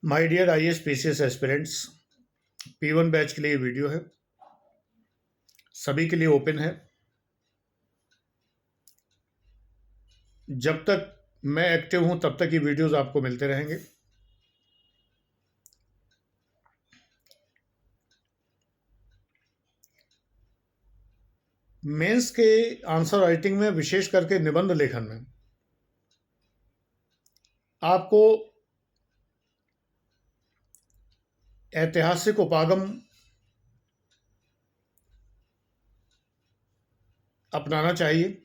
My dear IAS PCS aspirants, P1 batch के लिए ये वीडियो है। सभी के लिए ओपन है। जब तक मैं एक्टिव हूं तब तक ये वीडियोस आपको मिलते रहेंगे। मेंस के आंसर राइटिंग में, विशेष करके निबंध लेखन में, आपको ऐतिहासिक उपागम अपनाना चाहिए,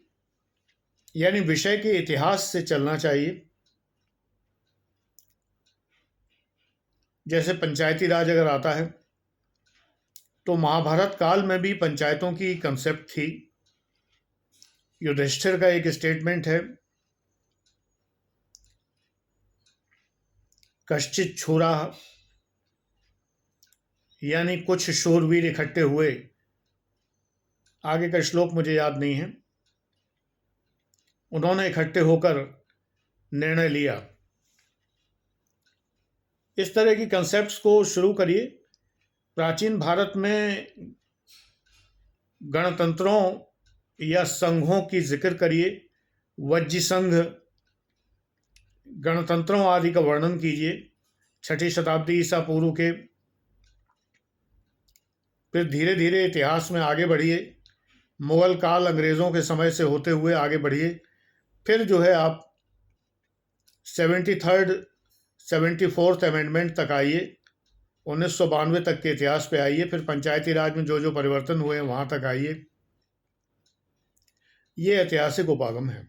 यानी विषय के इतिहास से चलना चाहिए। जैसे पंचायती राज अगर आता है तो महाभारत काल में भी पंचायतों की कंसेप्ट थी। युधिष्ठिर का एक स्टेटमेंट है, कश्चित छुरा, यानी कुछ शूरवीर इकट्ठे हुए। आगे का श्लोक मुझे याद नहीं है। उन्होंने इकट्ठे होकर निर्णय लिया। इस तरह की कंसेप्ट्स को शुरू करिए। प्राचीन भारत में गणतंत्रों या संघों की जिक्र करिए। वज्जी संघ, गणतंत्रों आदि का वर्णन कीजिए। 6ठी शताब्दी ईसा पूर्व के। फिर धीरे धीरे इतिहास में आगे बढ़िए। मुगल काल, अंग्रेज़ों के समय से होते हुए आगे बढ़िए। फिर जो है आप 74th अमेंडमेंट तक आइए, 1992 तक के इतिहास पे आइए। फिर पंचायती राज में जो जो परिवर्तन हुए वहाँ तक आइए। ये ऐतिहासिक उपागम है।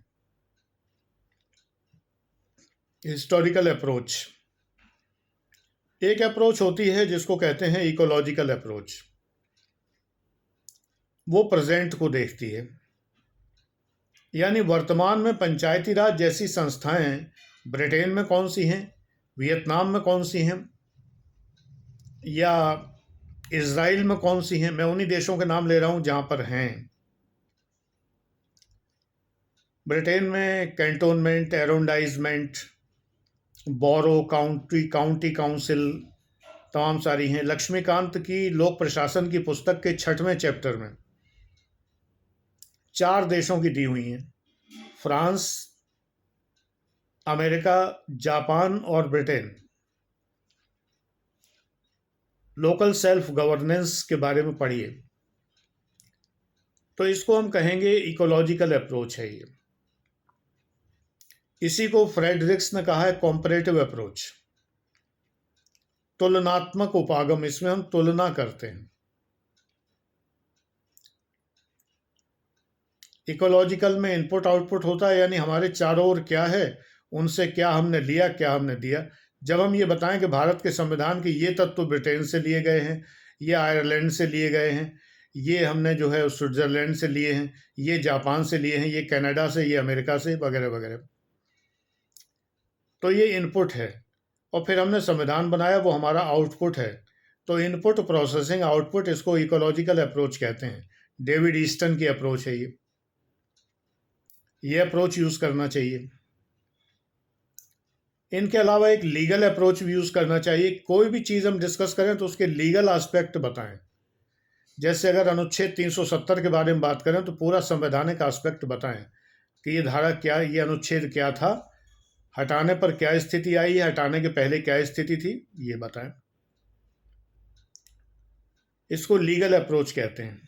हिस्टोरिकल अप्रोच, एक अप्रोच होती है जिसको कहते हैं इकोलॉजिकल अप्रोच। वो प्रेजेंट को देखती है, यानी वर्तमान में पंचायती राज जैसी संस्थाएं ब्रिटेन में कौन सी हैं, वियतनाम में कौन सी हैं, या इज़राइल में कौन सी हैं। मैं उन्हीं देशों के नाम ले रहा हूं जहां पर हैं। ब्रिटेन में कैंटोनमेंट, एरोंडाइजमेंट, बोरो, काउंटी काउंसिल, तमाम सारी हैं। लक्ष्मीकांत की लोक प्रशासन की पुस्तक के 6वें चैप्टर में 4 देशों की दी हुई हैं, फ्रांस, अमेरिका, जापान और ब्रिटेन। लोकल सेल्फ गवर्नेंस के बारे में पढ़िए। तो इसको हम कहेंगे इकोलॉजिकल अप्रोच है ये। इसी को फ्रेडरिक्स ने कहा है कॉम्परेटिव अप्रोच, तुलनात्मक उपागम। इसमें हम तुलना करते हैं। इकोलॉजिकल में इनपुट आउटपुट होता है, यानी हमारे चारों ओर क्या है, उनसे क्या हमने लिया, क्या हमने दिया। जब हम ये बताएं कि भारत के संविधान के ये तत्व ब्रिटेन से लिए गए हैं, ये आयरलैंड से लिए गए हैं, ये हमने जो है स्विट्जरलैंड से लिए हैं, ये जापान से लिए हैं, ये कनाडा से, ये अमेरिका से, वगैरह वगैरह, तो ये इनपुट है। और फिर हमने संविधान बनाया, वो हमारा आउटपुट है। तो इनपुट, प्रोसेसिंग, आउटपुट, इसको इकोलॉजिकल अप्रोच कहते हैं। डेविड ईस्टन की अप्रोच है ये अप्रोच यूज़ करना चाहिए। इनके अलावा एक लीगल अप्रोच भी यूज़ करना चाहिए। कोई भी चीज़ हम डिस्कस करें तो उसके लीगल एस्पेक्ट बताएं। जैसे अगर अनुच्छेद 370 के बारे में बात करें तो पूरा संवैधानिक एस्पेक्ट बताएं कि ये धारा क्या, ये अनुच्छेद क्या था, हटाने पर क्या स्थिति आई है, हटाने के पहले क्या स्थिति थी, ये बताएं। इसको लीगल अप्रोच कहते हैं।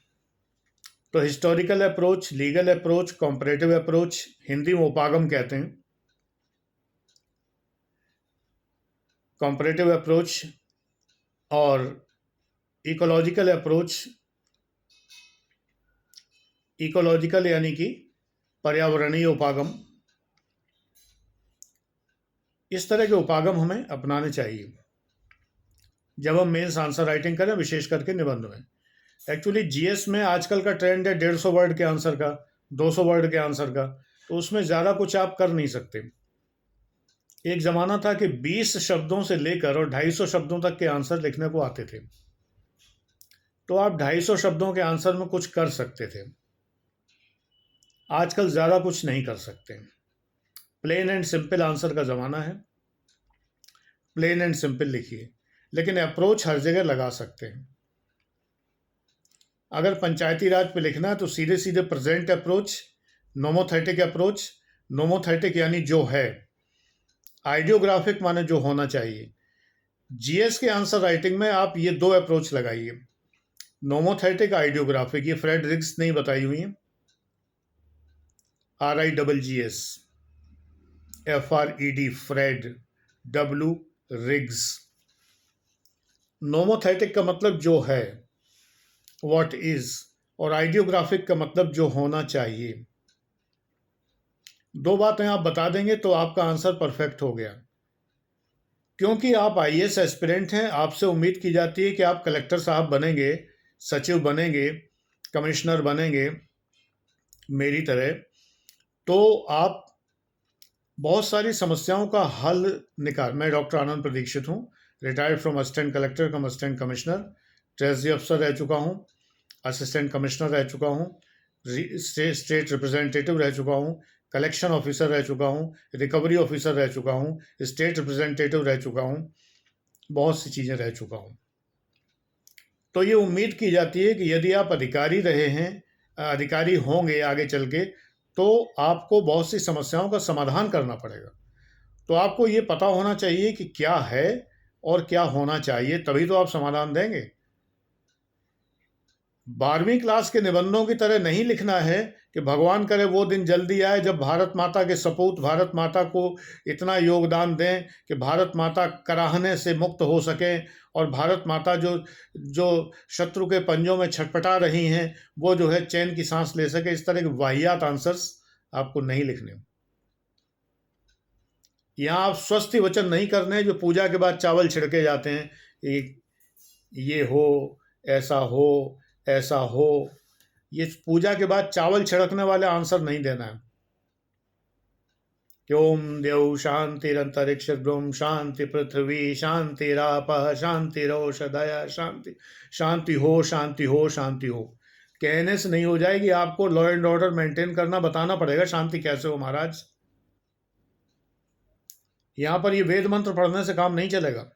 तो historical approach, legal approach, comparative approach, Hindi में उपागम कहते हैं। कॉम्परेटिव अप्रोच और इकोलॉजिकल अप्रोच। इकोलॉजिकल यानी कि पर्यावरणीय उपागम। इस तरह के उपागम हमें अपनाने चाहिए जब हम मेंस आंसर राइटिंग करें, विशेष करके निबंध में। एक्चुअली जीएस में आजकल का ट्रेंड है 150 वर्ड के आंसर का, 200 वर्ड के आंसर का, तो उसमें ज़्यादा कुछ आप कर नहीं सकते। एक ज़माना था कि 20 शब्दों से लेकर और 250 शब्दों तक के आंसर लिखने को आते थे, तो आप 250 शब्दों के आंसर में कुछ कर सकते थे। आजकल ज़्यादा कुछ नहीं कर सकते। प्लेन एंड सिंपल आंसर का ज़माना है। प्लेन एंड सिंपल लिखिए, लेकिन अप्रोच हर जगह लगा सकते हैं। अगर पंचायती राज पे लिखना है तो सीधे सीधे present approach, nomothetic approach, nomothetic यानी जो है, आइडियोग्राफिक माने जो होना चाहिए। जीएस के आंसर राइटिंग में आप ये दो अप्रोच लगाइए, नोमोथेटिक, आइडियोग्राफिक। ये फ्रेड रिग्स नहीं बताई हुई है, RIGGS, FRED, Fred, W Riggs. Nomothetic का मतलब जो है, व्हाट इज, और आइडियोग्राफिक का मतलब जो होना चाहिए। दो बातें आप बता देंगे तो आपका आंसर परफेक्ट हो गया। क्योंकि आप IAS एस्पिरेंट हैं, आपसे उम्मीद की जाती है कि आप कलेक्टर साहब बनेंगे, सचिव बनेंगे, कमिश्नर बनेंगे मेरी तरह, तो आप बहुत सारी समस्याओं का हल निकाल। मैं डॉक्टर आनंद प्रदीक्षित हूँ, retired from assistant collector come assistant commissioner, treasury अफसर रह चुका हूँ, असिस्टेंट कमिश्नर रह चुका हूँ, स्टेट रिप्रेजेंटेटिव रह चुका हूँ, कलेक्शन ऑफिसर रह चुका हूँ, रिकवरी ऑफिसर रह चुका हूँ, स्टेट रिप्रेजेंटेटिव रह चुका हूँ, बहुत सी चीज़ें रह चुका हूँ। तो ये उम्मीद की जाती है कि यदि आप अधिकारी रहे हैं, अधिकारी होंगे आगे चल के, तो आपको बहुत सी समस्याओं का समाधान करना पड़ेगा। तो आपको ये पता होना चाहिए कि क्या है और क्या होना चाहिए, तभी तो आप समाधान देंगे। 12वीं क्लास के निबंधों की तरह नहीं लिखना है कि भगवान करे वो दिन जल्दी आए जब भारत माता के सपूत भारत माता को इतना योगदान दें कि भारत माता कराहने से मुक्त हो सकें, और भारत माता जो जो शत्रु के पंजों में छटपटा रही हैं वो जो है चैन की सांस ले सके। इस तरह के वाहियात आंसर्स आपको नहीं लिखने। यहाँ आप स्वस्ति वचन नहीं करने जो पूजा के बाद चावल छिड़के जाते हैं, ये हो, ऐसा हो, ऐसा हो। ये पूजा के बाद चावल छिड़कने वाले आंसर नहीं देना है कि ओम देव शांतिरंतरिक्ष ब्रह्म शांति पृथ्वी शांतिरापः शांतिरौषधय शांति। शांति हो, शांति हो, शांति हो कहने से नहीं हो जाएगी, आपको लॉ एंड ऑर्डर मेंटेन करना बताना पड़ेगा शांति कैसे हो महाराज। यहाँ पर ये वेद मंत्र पढ़ने से काम नहीं चलेगा।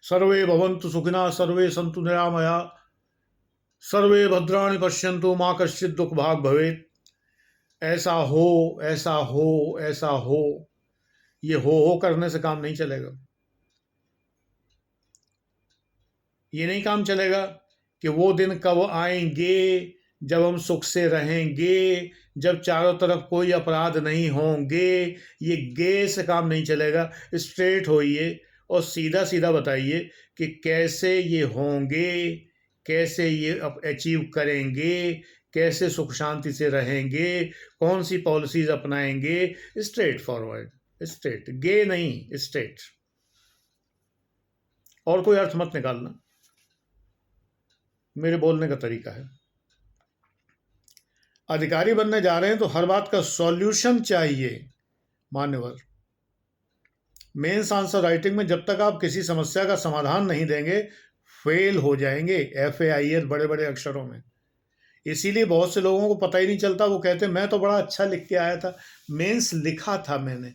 सर्वे भवन्तु सुखिनः सर्वे सन्तु निरामया सर्वे भद्राणि पश्यन्तु माँ कश्चित् दुख भाग भवेत्। ऐसा हो, ऐसा हो, ऐसा हो, ये हो करने से काम नहीं चलेगा। ये नहीं काम चलेगा कि वो दिन कब आएंगे जब हम सुख से रहेंगे, जब चारों तरफ कोई अपराध नहीं होंगे। ये गे से काम नहीं चलेगा। स्ट्रेट होइए और सीधा सीधा बताइए कि कैसे ये होंगे, कैसे ये अचीव करेंगे, कैसे सुख शांति से रहेंगे, कौन सी पॉलिसीज अपनाएंगे। स्ट्रेट फॉरवर्ड, स्ट्रेट, गे नहीं, स्ट्रेट। और कोई अर्थ मत निकालना, मेरे बोलने का तरीका है। अधिकारी बनने जा रहे हैं तो हर बात का सॉल्यूशन चाहिए मान्यवर। मेंस आंसर राइटिंग में जब तक आप किसी समस्या का समाधान नहीं देंगे फेल हो जाएंगे, FAIL बड़े बड़े अक्षरों में। इसीलिए बहुत से लोगों को पता ही नहीं चलता, वो कहते हैं मैं तो बड़ा अच्छा लिख के आया था। मेंस लिखा था मैंने,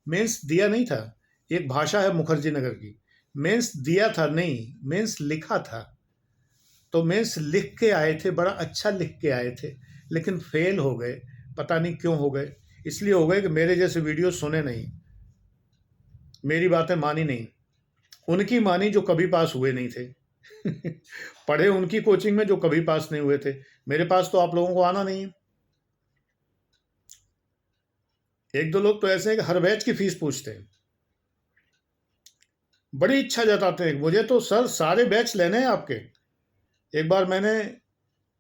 मेंस दिया नहीं था। एक भाषा है मुखर्जी नगर की, मेंस दिया था नहीं, मेंस लिखा था। तो मेंस लिख के आए थे, बड़ा अच्छा लिख के आए थे, लेकिन फेल हो गए। पता नहीं क्यों हो गए। इसलिए हो गए कि मेरे जैसे वीडियो सुने नहीं, मेरी बातें मानी नहीं, उनकी मानी जो कभी पास हुए नहीं थे। पढ़े उनकी कोचिंग में जो कभी पास नहीं हुए थे। मेरे पास तो आप लोगों को आना नहीं है। एक दो लोग तो ऐसे हैं कि हर बैच की फीस पूछते हैं, बड़ी इच्छा जताते हैं मुझे तो सर सारे बैच लेने हैं आपके। एक बार मैंने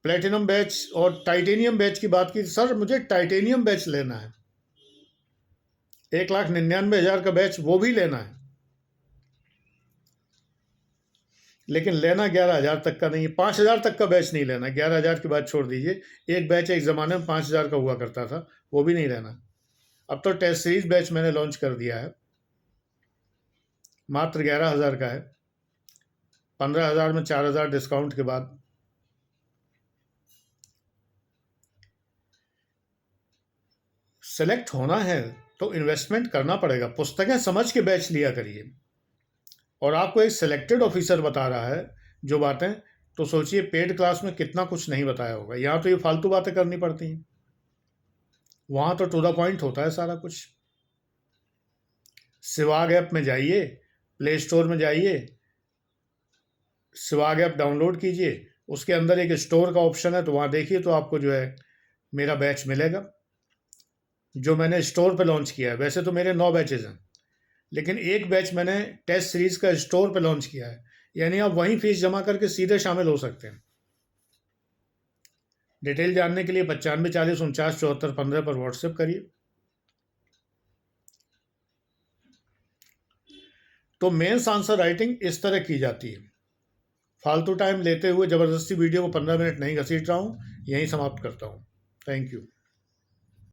प्लेटिनम बैच और टाइटेनियम बैच की बात की, सर मुझे टाइटेनियम बैच लेना है, 1,99,000 का बैच वो भी लेना है, लेकिन लेना 11,000 तक का नहीं है। 5,000 तक का बैच नहीं लेना, 11,000 की बात छोड़ दीजिए। एक बैच एक ज़माने में 5,000 का हुआ करता था, वो भी नहीं लेना। अब तो टेस्ट सीरीज बैच मैंने लॉन्च कर दिया है, मात्र 11,000 का है, 15,000 में 4,000 डिस्काउंट के बाद। सेलेक्ट होना है तो इन्वेस्टमेंट करना पड़ेगा। पुस्तकें समझ के बैच लिया करिए, और आपको एक सिलेक्टेड ऑफिसर बता रहा है जो बातें, तो सोचिए पेड क्लास में कितना कुछ नहीं बताया होगा। यहाँ तो ये फालतू बातें करनी पड़ती हैं, वहाँ तो टू द पॉइंट होता है सारा कुछ। सिवाग ऐप में जाइए, प्ले स्टोर में जाइए, सिवाग ऐप डाउनलोड कीजिए, उसके अंदर एक स्टोर का ऑप्शन है, तो वहाँ देखिए तो आपको जो है मेरा बैच मिलेगा जो मैंने स्टोर पे लॉन्च किया है। वैसे तो मेरे 9 बैचेज हैं, लेकिन एक बैच मैंने टेस्ट सीरीज का स्टोर पे लॉन्च किया है, यानी आप वहीं फीस जमा करके सीधे शामिल हो सकते हैं। डिटेल जानने के लिए 9540497415 पर व्हाट्सएप करिए। तो मेंस आंसर राइटिंग इस तरह की जाती है। फालतू टाइम लेते हुए ज़बरदस्ती वीडियो को 15 मिनट नहीं घसीट रहा हूँ, यहीं समाप्त करता हूँ। Thank you.